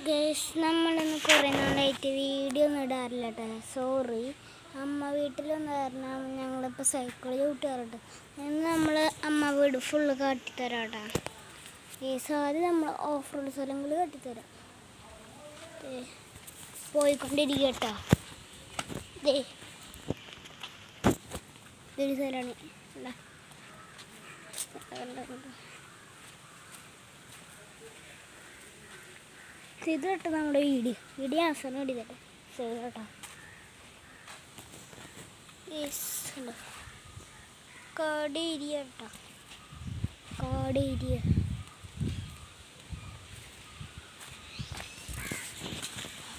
Guys, നമ്മളിന്ന് കുറേ നാളായിട്ട് വീഡിയോ ഒന്നും ഇടാറില്ല കേട്ടോ. സോറി. അമ്മ വീട്ടിലൊന്നും കാരണം ഞങ്ങളിപ്പോൾ സൈക്കിൾ ചവിട്ടാറുണ്ട്. ഇന്ന് നമ്മൾ അമ്മ വീട് ഫുള്ള് കാട്ടിത്തരാം കേട്ടോ. ഗൈസ്, ആദ്യം നമ്മൾ ഓഫ് റോഡ് സ്ഥലങ്ങൾ കാട്ടിത്തരാം. പോയിക്കൊണ്ടിരിക്കുക കേട്ടോ. ഇതൊരു സ്ഥലമാണ്. ഇത് കേട്ടോ നമ്മുടെ വീഡിയോ അവസാനം വേണ്ടി തരാം. ശരി കേട്ടോ. കാട് ഏരിയ കേട്ടോ, കാട് ഏരിയ.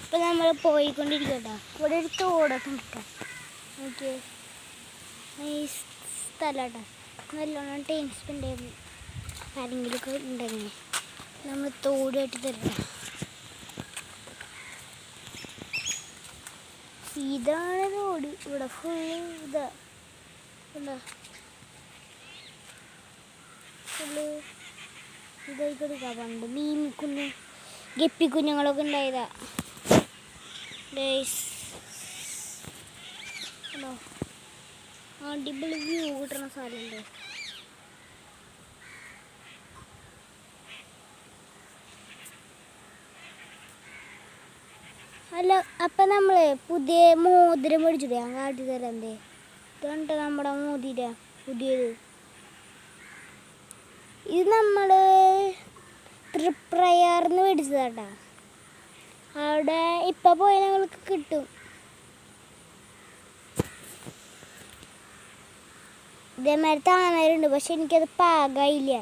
ഇപ്പം നമ്മൾ പോയിക്കൊണ്ടിരിക്കുക കേട്ടോ. ഇവിടെ ഒരു തോടൊക്കെ കിട്ടാം. ഓക്കെ, നൈസ് സ്ഥലം കേട്ടോ. നല്ലോണം ടൈം സ്പെൻഡ് ചെയ്യുന്നു. ആരെങ്കിലുമൊക്കെ ഉണ്ടെങ്കിൽ നമ്മൾ തോട് കെട്ടി തരണം. ഇതാണ് റോഡ്. ഇവിടെ ഫുള്ള് ഇതായി കൊടുക്കാം. പണ്ട് മീമിക്കുഞ്ഞ് ഗപ്പിക്കുഞ്ഞുങ്ങളൊക്കെ ഉണ്ടായതാ. അടിപൊളി വ്യൂ കിട്ടണ സ്ഥലമുണ്ട്. അല്ല, അപ്പം നമ്മൾ പുതിയ മോതിരം മേടിച്ചിട്ട് ഞാൻ കാട്ടി തരാം. ഇതുണ്ട് നമ്മുടെ മോതിരം പുതിയത്. ഇത് നമ്മൾ തൃപ്രയാറിന്ന് മേടിച്ചതാട്ടാ. അവിടെ ഇപ്പം പോയി ഞങ്ങൾക്ക് കിട്ടും. ഇതേമാതിരി താമരയുണ്ട്, പക്ഷെ എനിക്കത് പാകമായില്ല.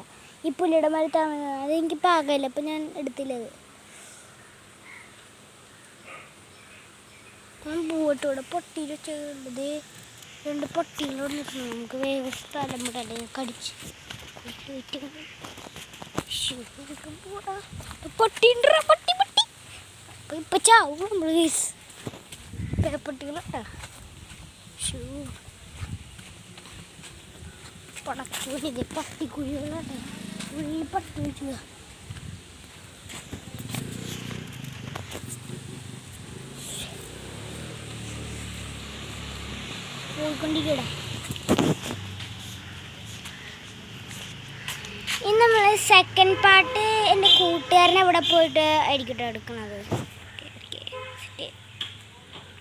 ഈ പുള്ളിയുടെ മാതിരി താമര അതെനിക്ക് പാകമില്ല, അപ്പം ഞാൻ എടുത്തില്ലത്. പൂവട്ടോടെ പൊട്ടിയിൽ വെച്ചത് രണ്ട് പൊട്ടിയിൽ വന്നിട്ടുണ്ട്. നമുക്ക് വേഗം സ്ഥലം വിടല്ലേ, കടിച്ച് പൊട്ടിണ്ട പൊട്ടി പൊട്ടി. അപ്പം ഇപ്പം ചാവും നമ്മൾ. പേപ്പൊട്ടികളാ പടക്കൂടി പട്ടിക്കുഴികളാണ്. ഉള്ളിൽ പട്ടി വെക്കുക. പോയിക്കൊണ്ടിരിക്കട. ഇന്ന് നമ്മൾ സെക്കൻഡ് പാർട്ട് എൻ്റെ കൂട്ടുകാരനെ അവിടെ പോയിട്ട് ആയിരിക്കട്ടെ എടുക്കുന്നത്.